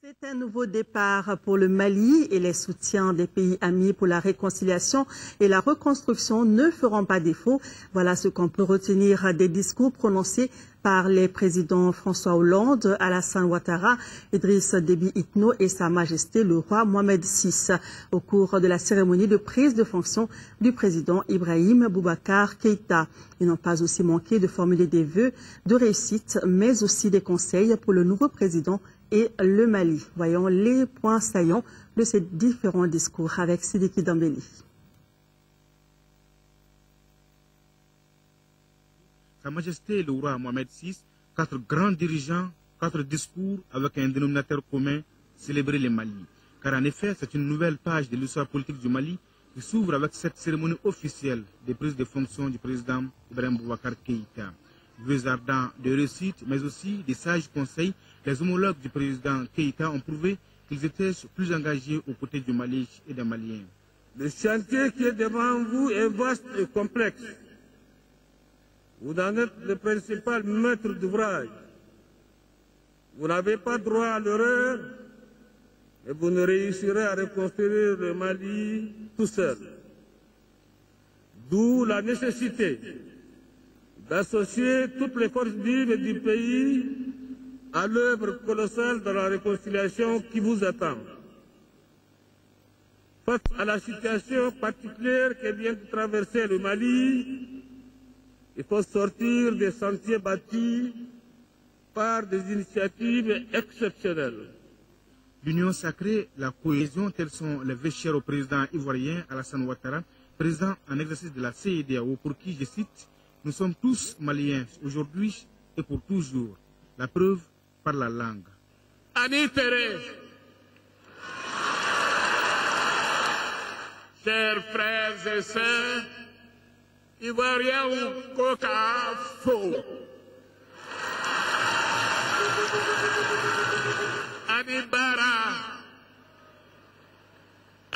C'est un nouveau départ pour le Mali et les soutiens des pays amis pour la réconciliation et la reconstruction ne feront pas défaut. Voilà ce qu'on peut retenir des discours prononcés par les présidents François Hollande, Alassane Ouattara, Idriss Déby Itno et Sa Majesté le roi Mohamed VI au cours de la cérémonie de prise de fonction du président Ibrahim Boubacar Keïta. Ils n'ont pas aussi manqué de formuler des vœux de réussite, mais aussi des conseils pour le nouveau président et le Mali. Voyons les points saillants de ces différents discours avec Sidiki Dambeli. Sa Majesté le roi Mohamed VI, 4 grands dirigeants, 4 discours avec un dénominateur commun, célébrer le Mali. Car en effet, c'est une nouvelle page de l'histoire politique du Mali qui s'ouvre avec cette cérémonie officielle de prise de fonction du président Ibrahim Boubacar Keïta. Vœux ardents de réussite, mais aussi des sages conseils, les homologues du président Keïta ont prouvé qu'ils étaient plus engagés aux côtés du Mali et des Maliens. Le chantier qui est devant vous est vaste et complexe. Vous en êtes le principal maître d'ouvrage. Vous n'avez pas droit à l'erreur et vous ne réussirez à reconstruire le Mali tout seul. D'où la nécessité d'associer toutes les forces vives du pays à l'œuvre colossale de la réconciliation qui vous attend. Face à la situation particulière que vient de traverser le Mali, il faut sortir des sentiers battus par des initiatives exceptionnelles. L'union sacrée, la cohésion, tels sont les vœux chers au président ivoirien Alassane Ouattara, président en exercice de la CEDEAO, pour qui, je cite, « Nous sommes tous Maliens, aujourd'hui et pour toujours. » La preuve par la langue. Amis Thérèse, chers frères et sœurs, Ivoiriens ou Coca faux. Anibara,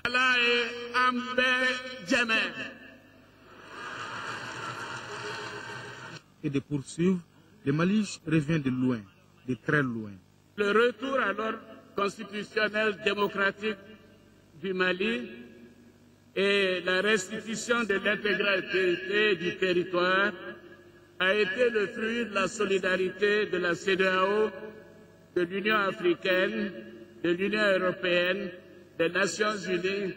Allah et Ambe Djemé. Et de poursuivre, le Mali revient de loin, de très loin. Le retour à l'ordre constitutionnel démocratique du Mali et la restitution de l'intégrité du territoire a été le fruit de la solidarité de la CEDEAO, de l'Union africaine, de l'Union européenne, des Nations unies,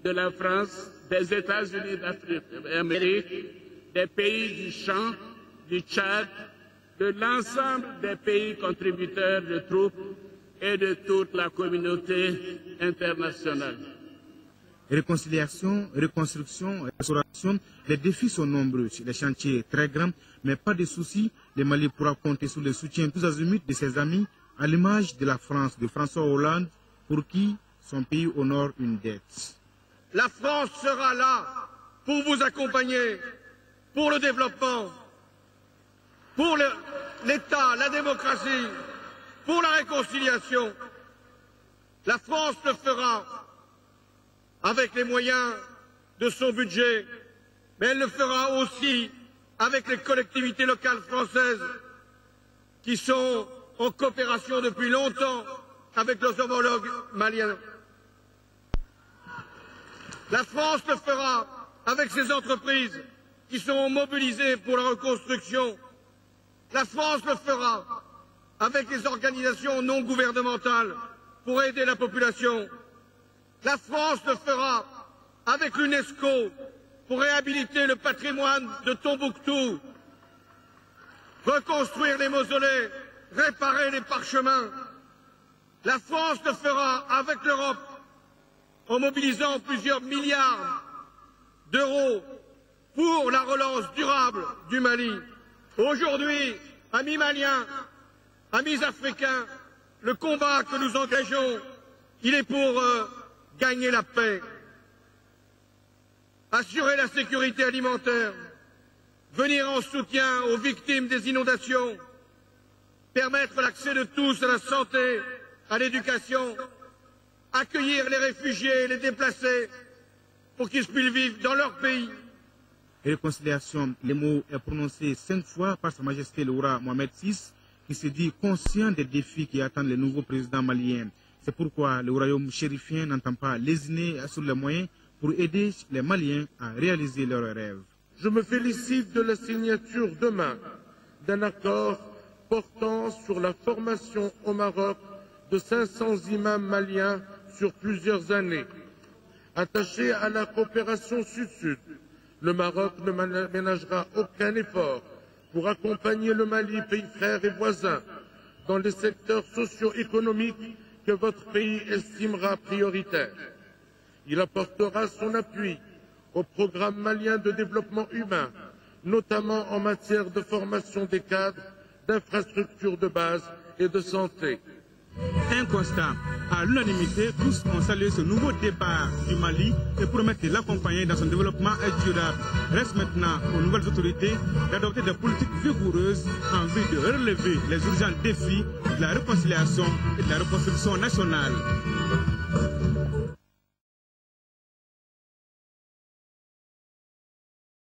de la France, des États-Unis d'Amérique, des pays du Champ, du Tchad, de l'ensemble des pays contributeurs de troupes et de toute la communauté internationale. Réconciliation, reconstruction, restauration, les défis sont nombreux, les chantiers très grands, mais pas de soucis, le Mali pourra compter sur le soutien tous azimuts de ses amis, à l'image de la France, de François Hollande, pour qui son pays honore une dette. La France sera là pour vous accompagner, pour le développement, pour l'État, la démocratie, pour la réconciliation. La France le fera avec les moyens de son budget, mais elle le fera aussi avec les collectivités locales françaises qui sont en coopération depuis longtemps avec leurs homologues maliens. La France le fera avec ses entreprises qui seront mobilisées pour la reconstruction. La France le fera avec les organisations non gouvernementales pour aider la population. La France le fera avec l'UNESCO pour réhabiliter le patrimoine de Tombouctou, reconstruire les mausolées, réparer les parchemins. La France le fera avec l'Europe en mobilisant plusieurs milliards d'euros pour la relance durable du Mali. Aujourd'hui, amis maliens, amis africains, le combat que nous engageons, il est pour gagner la paix, assurer la sécurité alimentaire, venir en soutien aux victimes des inondations, permettre l'accès de tous à la santé, à l'éducation, accueillir les réfugiés et les déplacés pour qu'ils puissent vivre dans leur pays. Réconciliation, le mot est prononcé 5 fois par Sa Majesté le roi Mohamed VI, qui se dit conscient des défis qui attendent le nouveau président malien. C'est pourquoi le royaume chérifien n'entend pas lésiner sur les moyens pour aider les Maliens à réaliser leurs rêves. Je me félicite de la signature demain d'un accord portant sur la formation au Maroc de 500 imams maliens sur plusieurs années. Attaché à la coopération sud-sud, le Maroc ne ménagera aucun effort pour accompagner le Mali, pays frère et voisin, dans les secteurs socio-économiques que votre pays estimera prioritaires. Il apportera son appui au programme malien de développement humain, notamment en matière de formation des cadres, d'infrastructures de base et de santé. Un constat. À l'unanimité, tous ont salué ce nouveau départ du Mali et promettent de l'accompagner dans son développement durable. Reste maintenant aux nouvelles autorités d'adopter des politiques vigoureuses en vue de relever les urgents défis de la réconciliation et de la reconstruction nationale.